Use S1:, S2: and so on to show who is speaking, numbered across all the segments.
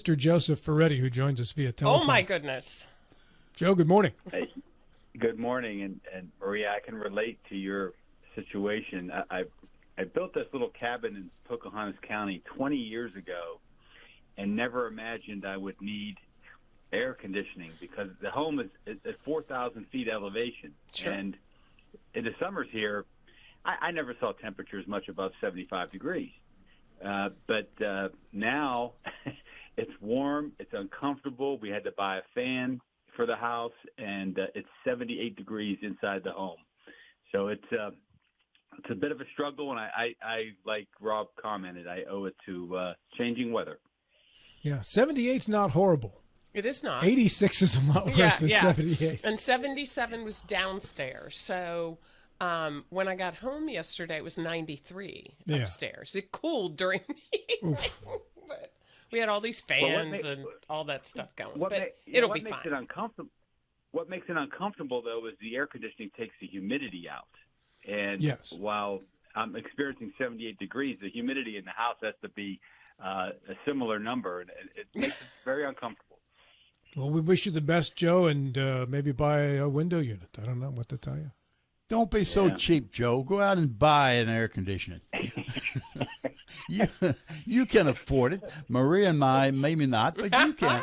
S1: Mr. Joseph Ferretti, who joins us via telephone.
S2: Oh, my goodness.
S1: Joe, good morning.
S3: Hey, good morning. And Maria, I can relate to your situation. I built this little cabin in Pocahontas County 20 years ago and never imagined I would need air conditioning because the home is at 4,000 feet elevation.
S2: Sure.
S3: And in the summers here, I never saw temperatures much above 75 degrees. But now it's warm, it's uncomfortable. We had to buy a fan for the house, and it's 78 degrees inside the home. So it's a bit of a struggle, and I like Rob commented, I owe it to changing weather.
S1: Yeah, 78's not horrible.
S2: It is not.
S1: 86 is a lot worse than 78.
S2: And 77 was downstairs. So when I got home yesterday, it was 93 upstairs. It cooled during the evening. But we had all these fans and all that stuff going. But it'll be fine.
S3: What makes it uncomfortable, though, is the air conditioning takes the humidity out. And while I'm experiencing 78 degrees, the humidity in the house has to be a similar number, and it makes it very uncomfortable.
S1: Well, we wish you the best, Joe, and maybe buy a window unit. I don't know what to tell you.
S4: Don't be so cheap, Joe. Go out and buy an air conditioner. You can afford it. Maria and I, maybe not, but you can.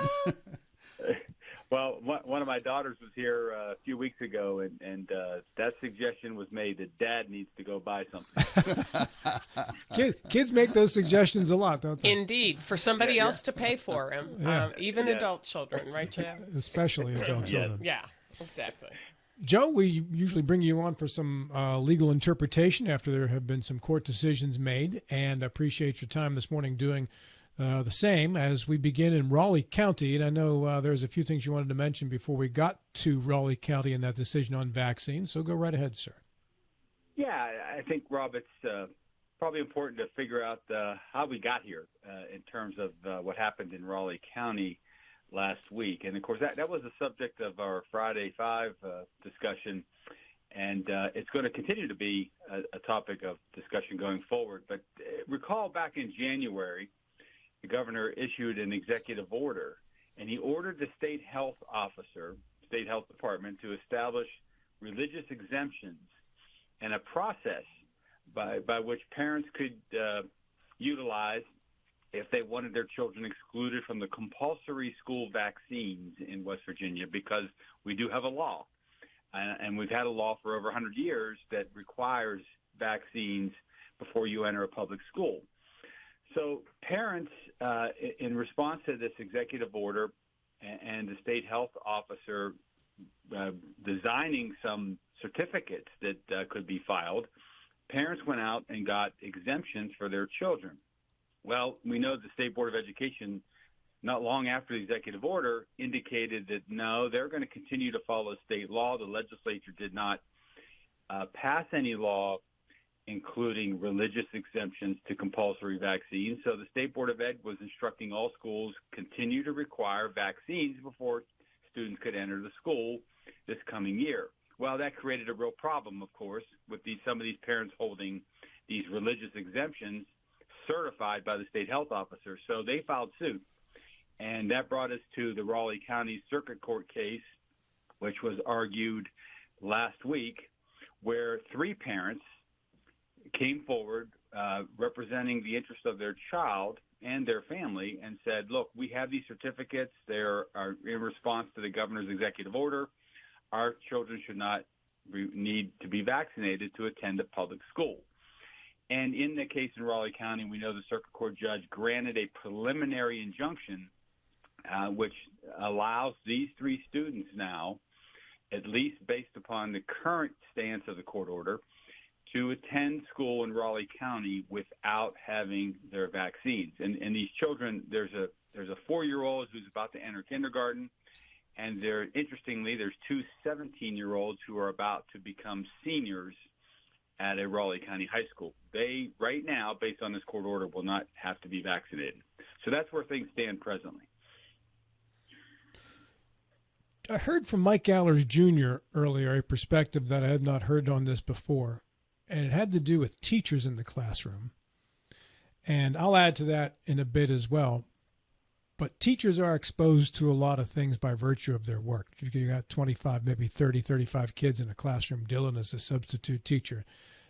S3: Well, one of my daughters was here a few weeks ago, and that suggestion was made that Dad needs to go buy something.
S1: Kids make those suggestions a lot, don't they?
S2: Indeed, for somebody else to pay for them, even adult children, right, Joe?
S1: Especially adult children.
S2: Yeah, exactly.
S1: Joe, we usually bring you on for some legal interpretation after there have been some court decisions made, and appreciate your time this morning doing the same as we begin in Raleigh County. And I know there's a few things you wanted to mention before we got to Raleigh County and that decision on vaccines, so go right ahead, sir.
S3: Yeah, I think, Rob, it's probably important to figure out how we got here in terms of what happened in Raleigh County last week. And, of course, that was the subject of our Friday 5 discussion, and it's going to continue to be a topic of discussion going forward. But recall back in January, the governor issued an executive order, and he ordered the state health department to establish religious exemptions and a process by which parents could utilize if they wanted their children excluded from the compulsory school vaccines in West Virginia, because we do have a law, and we've had a law for over 100 years that requires vaccines before you enter a public school. So parents, in response to this executive order and the state health officer designing some certificates that could be filed, parents went out and got exemptions for their children. Well, we know the State Board of Education, not long after the executive order, indicated that, no, they're going to continue to follow state law. The legislature did not pass any law including religious exemptions to compulsory vaccines. So the State Board of Ed was instructing all schools continue to require vaccines before students could enter the school this coming year. Well, that created a real problem, of course, with some of these parents holding these religious exemptions certified by the state health officer. So they filed suit, and that brought us to the Raleigh County Circuit Court case, which was argued last week, where 3 parents came forward representing the interest of their child and their family and said, look, we have these certificates. They are in response to the governor's executive order. Our children should not need to be vaccinated to attend a public school. And in the case in Raleigh County, we know the circuit court judge granted a preliminary injunction, which allows these 3 students now, at least based upon the current stance of the court order, to attend school in Raleigh County without having their vaccines. And these children, there's a 4-year-old who's about to enter kindergarten, and interestingly, there's 2 17-year-olds who are about to become seniors at a Raleigh County high school. They, right now, based on this court order, will not have to be vaccinated. So that's where things stand presently.
S1: I heard from Mike Allers Jr. earlier a perspective that I had not heard on this before, and it had to do with teachers in the classroom. And I'll add to that in a bit as well. But teachers are exposed to a lot of things by virtue of their work. You got 25, maybe 30, 35 kids in a classroom. Dylan is a substitute teacher.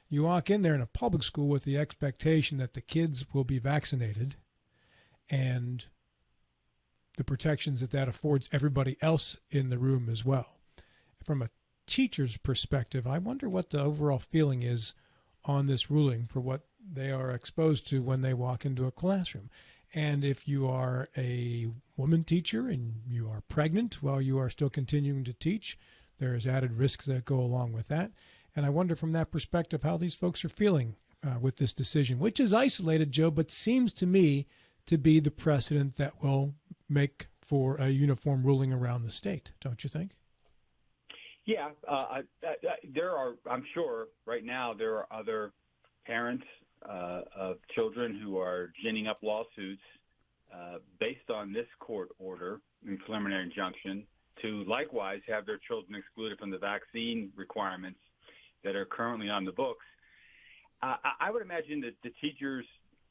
S1: You walk in there in a public school with the expectation that the kids will be vaccinated and the protections that affords everybody else in the room as well. From a teacher's perspective, I wonder what the overall feeling is on this ruling for what they are exposed to when they walk into a classroom. And if you are a woman teacher and you are pregnant while you are still continuing to teach, there's added risks that go along with that. And I wonder from that perspective how these folks are feeling with this decision, which is isolated, Joe, but seems to me to be the precedent that will make for a uniform ruling around the state, don't you think?
S3: Yeah, there are, I'm sure right now there are other parents of children who are ginning up lawsuits based on this court order and preliminary injunction to likewise have their children excluded from the vaccine requirements that are currently on the books. I would imagine that the teachers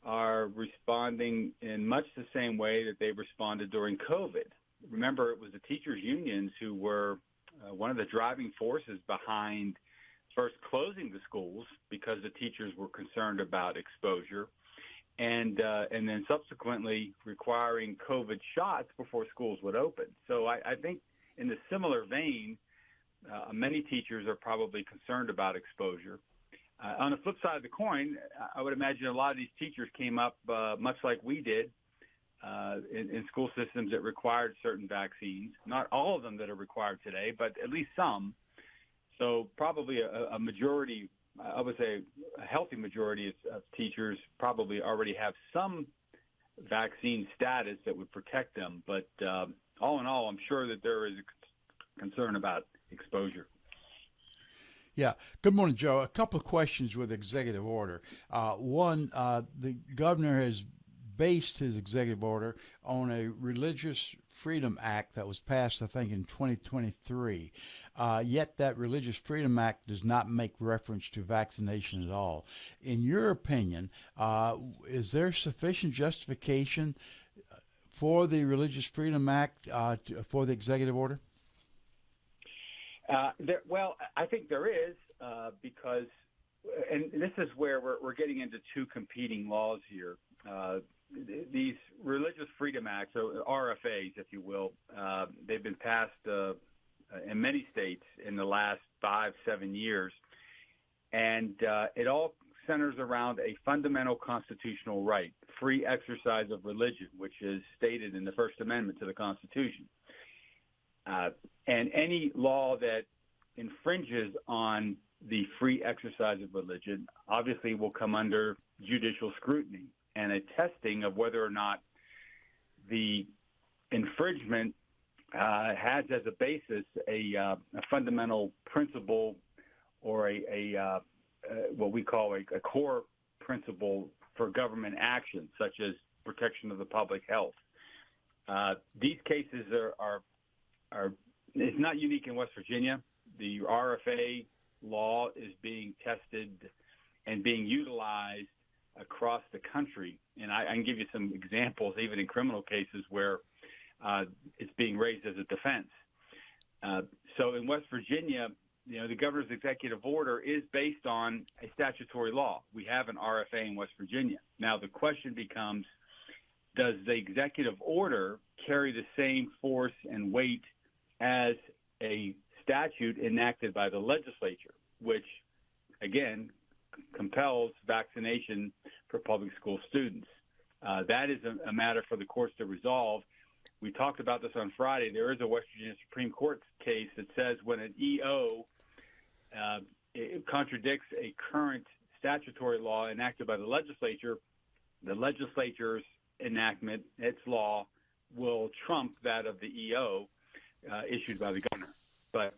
S3: are responding in much the same way that they responded during COVID. Remember, it was the teachers' unions who were one of the driving forces behind first closing the schools because the teachers were concerned about exposure, and then subsequently requiring COVID shots before schools would open. So I think in the similar vein, many teachers are probably concerned about exposure. On the flip side of the coin, I would imagine a lot of these teachers came up much like we did in school systems that required certain vaccines. Not all of them that are required today, but at least some. So probably a majority, I would say a healthy majority of teachers probably already have some vaccine status that would protect them. But all in all, I'm sure that there is a concern about exposure.
S4: Yeah. Good morning, Joe. A couple of questions with executive order. One, the governor has based his executive order on a Religious Freedom Act that was passed, I think, in 2023. Yet that Religious Freedom Act does not make reference to vaccination at all. In your opinion, is there sufficient justification for the Religious Freedom Act for the executive order?
S3: Well, I think there is because, and this is where we're getting into two competing laws here. These Religious Freedom Acts, or RFAs, if you will, they've been passed in many states in the last 5-7 years, and it all centers around a fundamental constitutional right, free exercise of religion, which is stated in the First Amendment to the Constitution. And any law that infringes on the free exercise of religion obviously will come under judicial scrutiny and a testing of whether or not the infringement has as a basis a fundamental principle or a what we call a core principle for government action, such as protection of the public health. These cases are it's not unique in West Virginia. The RFA law is being tested and being utilized across the country. And I can give you some examples, even in criminal cases, where it's being raised as a defense. So in West Virginia, the governor's executive order is based on a statutory law. We have an RFA in West Virginia. Now the question becomes, does the executive order carry the same force and weight as a statute enacted by the legislature, which, again, compels vaccination for public school students? That is a matter for the courts to resolve. We talked about this on Friday. There is a West Virginia Supreme Court case that says when an EO it contradicts a current statutory law enacted by the legislature's enactment, its law, will trump that of the EO issued by the governor. But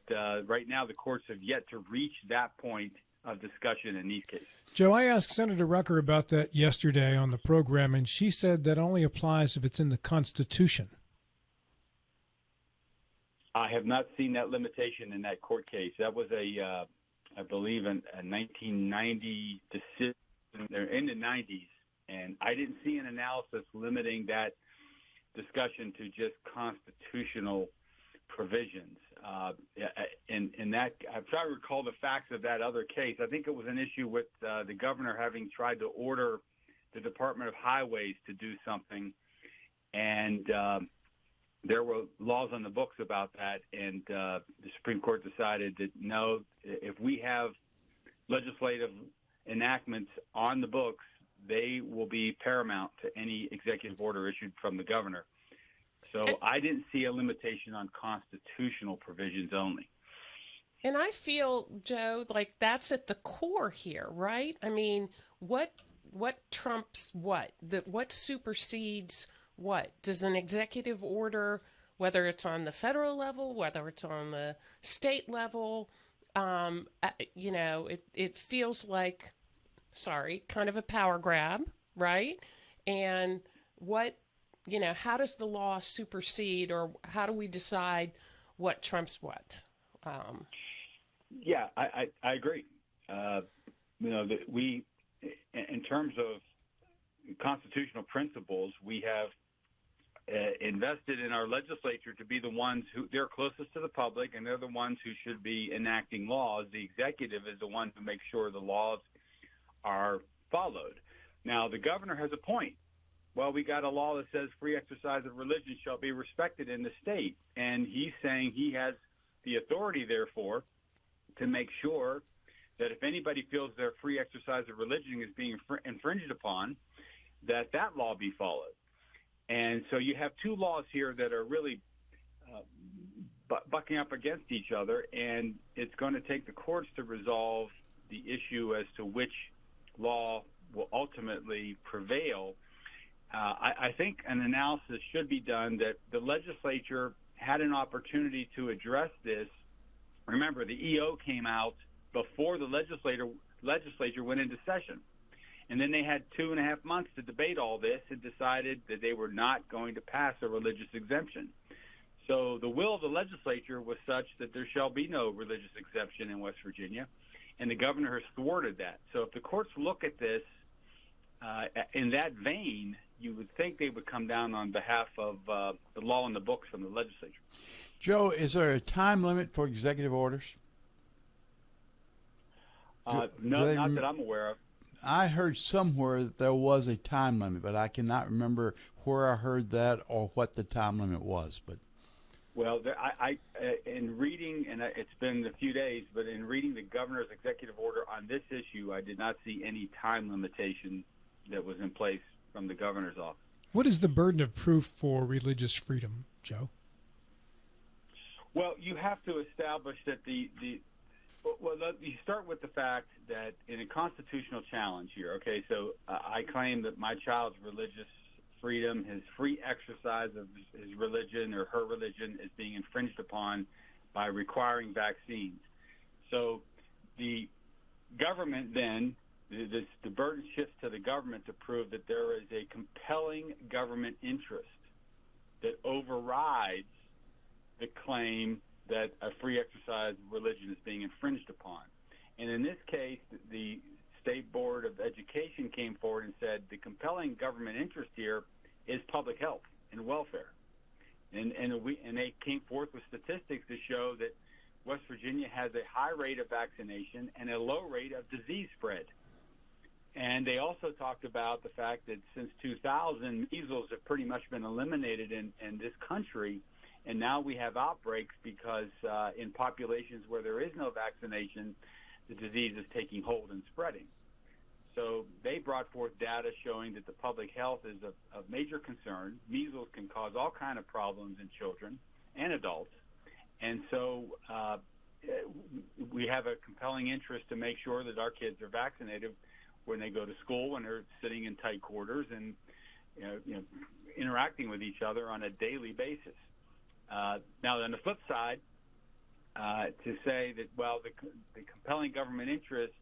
S3: right now the courts have yet to reach that point of discussion in these cases.
S1: Joe, I asked Senator Rucker about that yesterday on the program, and she said that only applies if it's in the Constitution.
S3: I have not seen that limitation in that court case. That was I believe, a 1990 decision in the 90s, and I didn't see an analysis limiting that discussion to just constitutional provisions. In that, I'm trying to recall the facts of that other case. I think it was an issue with the governor having tried to order the Department of Highways to do something, and there were laws on the books about that, and the Supreme Court decided that no, if we have legislative enactments on the books, they will be paramount to any executive order issued from the governor. So I didn't see a limitation on constitutional provisions only.
S2: And I feel, Joe, like that's at the core here, right? I mean, what trumps what? What supersedes what? Does an executive order, whether it's on the federal level, whether it's on the state level, it feels like, kind of a power grab, right? And how does the law supersede, or how do we decide what trumps what?
S3: Yeah, I agree. That we, in terms of constitutional principles, we have invested in our legislature to be the ones they're closest to the public, and they're the ones who should be enacting laws. The executive is the one who makes sure the laws are followed. Now, the governor has a point. Well, we got a law that says free exercise of religion shall be respected in the state, and he's saying he has the authority, therefore, to make sure that if anybody feels their free exercise of religion is being infringed upon, that law be followed. And so you have two laws here that are really bucking up against each other, and it's going to take the courts to resolve the issue as to which law will ultimately prevail. I think an analysis should be done that the legislature had an opportunity to address this. Remember, the EO came out before the legislature went into session. And then they had 2.5 months to debate all this and decided that they were not going to pass a religious exemption. So the will of the legislature was such that there shall be no religious exemption in West Virginia, and the governor has thwarted that. So if the courts look at this in that vein, you would think they would come down on behalf of the law in the books from the legislature.
S4: Joe, is there a time limit for executive orders?
S3: No, not that I'm aware of.
S4: I heard somewhere that there was a time limit, but I cannot remember where I heard that or what the time limit was. But
S3: well, in reading, and it's been a few days, but in reading the governor's executive order on this issue, I did not see any time limitation that was in place from the governor's office.
S1: What is the burden of proof for religious freedom, Joe?
S3: Well, you have to establish that you start with the fact that in a constitutional challenge here, okay, so I claim that my child's religious freedom, his free exercise of his religion or her religion is being infringed upon by requiring vaccines. So the government then, the burden shifts to the government to prove that there is a compelling government interest that overrides the claim that a free exercise of religion is being infringed upon. And in this case, the State Board of Education came forward and said the compelling government interest here is public health and welfare. And they came forth with statistics to show that West Virginia has a high rate of vaccination and a low rate of disease spread. And they also talked about the fact that since 2000, measles have pretty much been eliminated in this country. And now we have outbreaks because in populations where there is no vaccination, the disease is taking hold and spreading. So they brought forth data showing that the public health is of major concern. Measles can cause all kinds of problems in children and adults. And so we have a compelling interest to make sure that our kids are vaccinated when they go to school, when they're sitting in tight quarters and interacting with each other on a daily basis. Now, on the flip side, to say that, well, the compelling government interest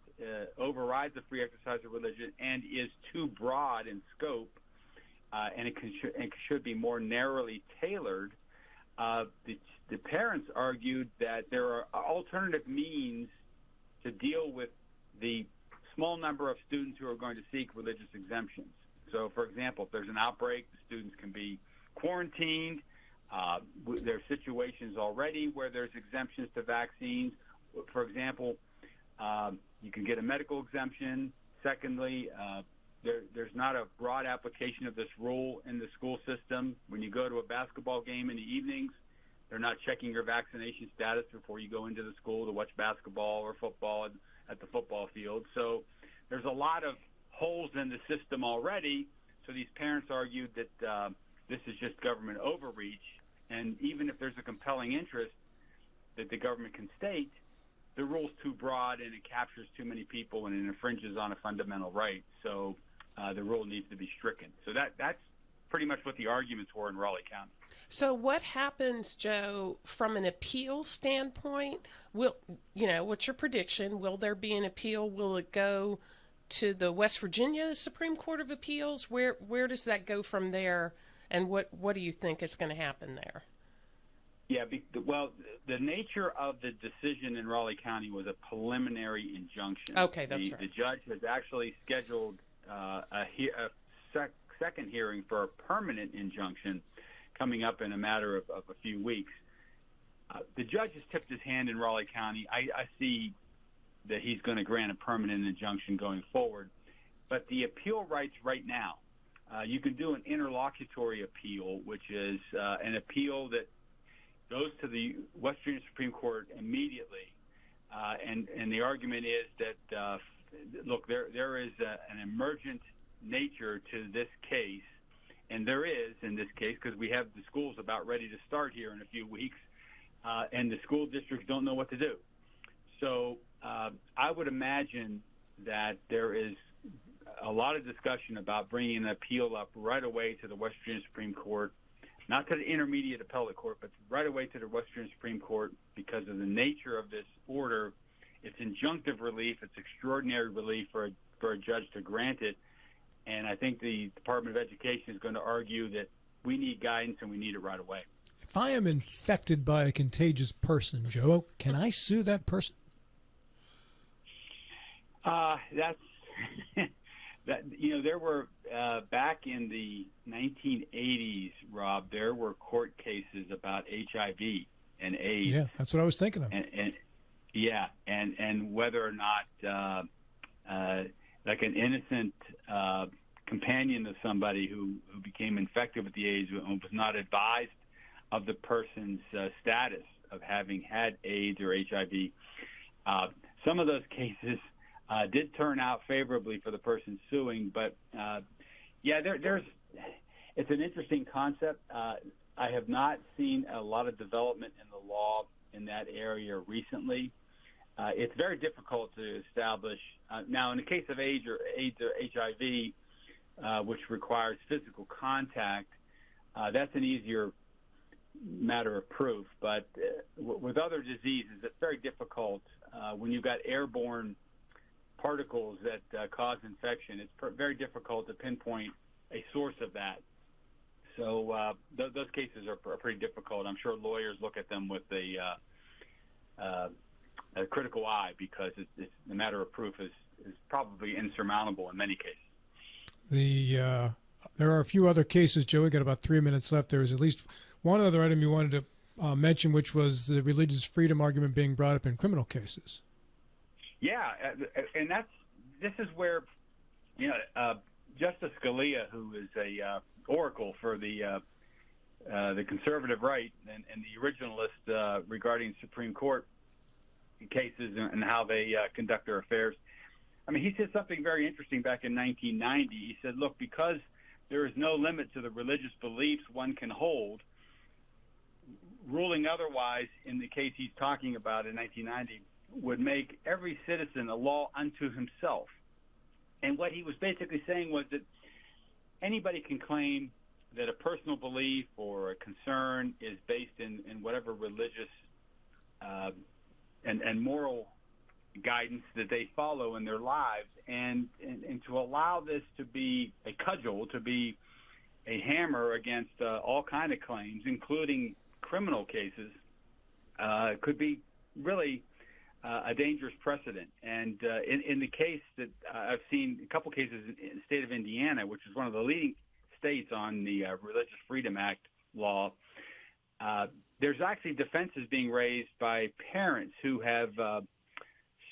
S3: overrides the free exercise of religion and is too broad in scope, and it should be more narrowly tailored, the parents argued that there are alternative means to deal with the small number of students who are going to seek religious exemptions. So, for example, if there's an outbreak, the students can be quarantined. There are situations already where there's exemptions to vaccines. For example, you can get a medical exemption. Secondly, there's not a broad application of this rule in the school system. When you go to a basketball game in the evenings, they're not checking your vaccination status before you go into the school to watch basketball or football at the football field. So there's a lot of holes in the system already. So these parents argued that this is just government overreach. And even if there's a compelling interest that the government can state, the rule's too broad and it captures too many people and it infringes on a fundamental right. So the rule needs to be stricken. So that's pretty much what the arguments were in Raleigh County.
S2: So what happens, Joe, from an appeal standpoint? What's your prediction? Will there be an appeal? Will it go to the West Virginia Supreme Court of Appeals? Where does that go from there? And what do you think is going to happen there?
S3: Yeah, well, the nature of the decision in Raleigh County was a preliminary injunction.
S2: Okay, that's right.
S3: The judge has actually scheduled a second hearing for a permanent injunction coming up in a matter of a few weeks. The judge has tipped his hand in Raleigh County. I see that he's going to grant a permanent injunction going forward. But the appeal rights right now, you can do an interlocutory appeal, which is an appeal that goes to the West Virginia Supreme Court immediately. And the argument is that, look, there is an emergent nature to this case, and there is in this case because we have the schools about ready to start here in a few weeks, and the school districts don't know what to do. So I would imagine that there is a lot of discussion about bringing an appeal up right away to the West Virginia Supreme Court, not to the intermediate appellate court, but right away to the West Virginia Supreme Court because of the nature of this order. It's injunctive relief. It's extraordinary relief for a judge to grant it. And I think the Department of Education is going to argue that we need guidance and we need it right away.
S1: If I am infected by a contagious person, Joe, can I sue that person?
S3: There were back in the 1980s, Rob, there were court cases about HIV and AIDS.
S1: Yeah, that's what I was thinking of.
S3: And whether or not like an innocent companion of somebody who became infected with the AIDS and was not advised of the person's status of having had AIDS or HIV. Some of those cases did turn out favorably for the person suing, but it's an interesting concept. I have not seen a lot of development in the law in that area recently. It's very difficult to establish. Now, in the case of AIDS or HIV, which requires physical contact, that's an easier matter of proof. But with other diseases, it's very difficult when you've got airborne particles that cause infection. It's very difficult to pinpoint a source of that. So those cases are pretty difficult. I'm sure lawyers look at them with a critical eye because the matter of proof is probably insurmountable in many cases.
S1: There are a few other cases, Joe. We got about 3 minutes left. There is at least one other item you wanted to mention, which was the religious freedom argument being brought up in criminal cases. Yeah,
S3: and this is where Justice Scalia, who is a oracle for the conservative right and the originalist regarding Supreme Court cases and how they conduct their affairs. I mean, he said something very interesting back in 1990. He said, look, because there is no limit to the religious beliefs one can hold, ruling otherwise in the case he's talking about in 1990 would make every citizen a law unto himself. And what he was basically saying was that anybody can claim that a personal belief or a concern is based in whatever religious and moral guidance that they follow in their lives, and to allow this to be a cudgel, to be a hammer against all kind of claims, including criminal cases, could be really a dangerous precedent. And in the case that I've seen, a couple cases in the state of Indiana, which is one of the leading States on the Religious Freedom Act law, there's actually defenses being raised by parents who have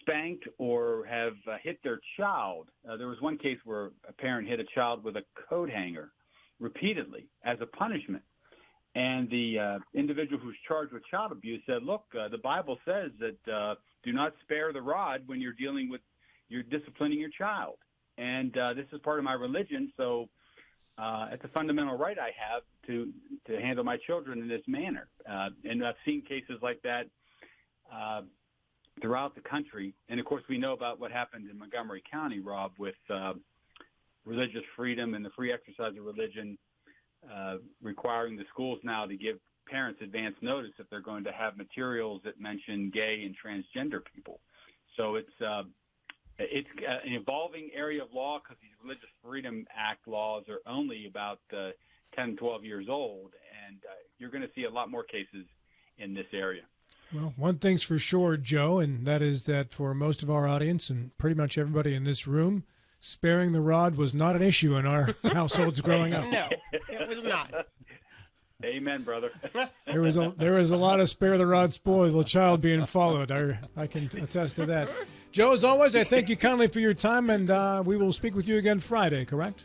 S3: spanked or have hit their child. There was one case where a parent hit a child with a coat hanger repeatedly as a punishment. And the individual who's charged with child abuse said, look, the Bible says that do not spare the rod when you're disciplining your child. And this is part of my religion, so it's a fundamental right I have to handle my children in this manner. And I've seen cases like that throughout the country. And, of course, we know about what happened in Montgomery County, Rob, with religious freedom and the free exercise of religion, requiring the schools now to give parents advance notice if they're going to have materials that mention gay and transgender people. So it's an evolving area of law because these Religious Freedom Act laws are only about 10, 12 years old, and you're going to see a lot more cases in this area.
S1: Well, one thing's for sure, Joe, and that is that for most of our audience and pretty much everybody in this room, sparing the rod was not an issue in our households growing up.
S2: No, it was not.
S3: Amen, brother.
S1: There was a lot of spare the rod, spoil the child being followed. I can attest to that. Joe, as always, I thank you kindly for your time, and we will speak with you again Friday, correct?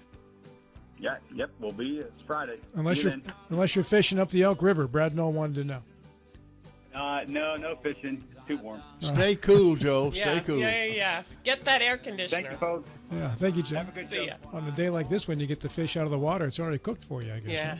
S3: Yeah, yep, we'll be. It's Friday.
S1: Unless you're fishing up the Elk River. Brad Noel wanted to know.
S3: No fishing. Too warm.
S4: Stay cool, Joe.
S2: Yeah,
S4: Stay cool.
S2: Yeah. Get that air conditioner.
S3: Thank you, folks.
S1: Yeah, thank you, Joe.
S3: Have a good
S2: See
S3: show.
S2: ya.
S1: On a day like this, when you get the fish out of the water, it's already cooked for you, I guess.
S2: Yeah.
S1: Right?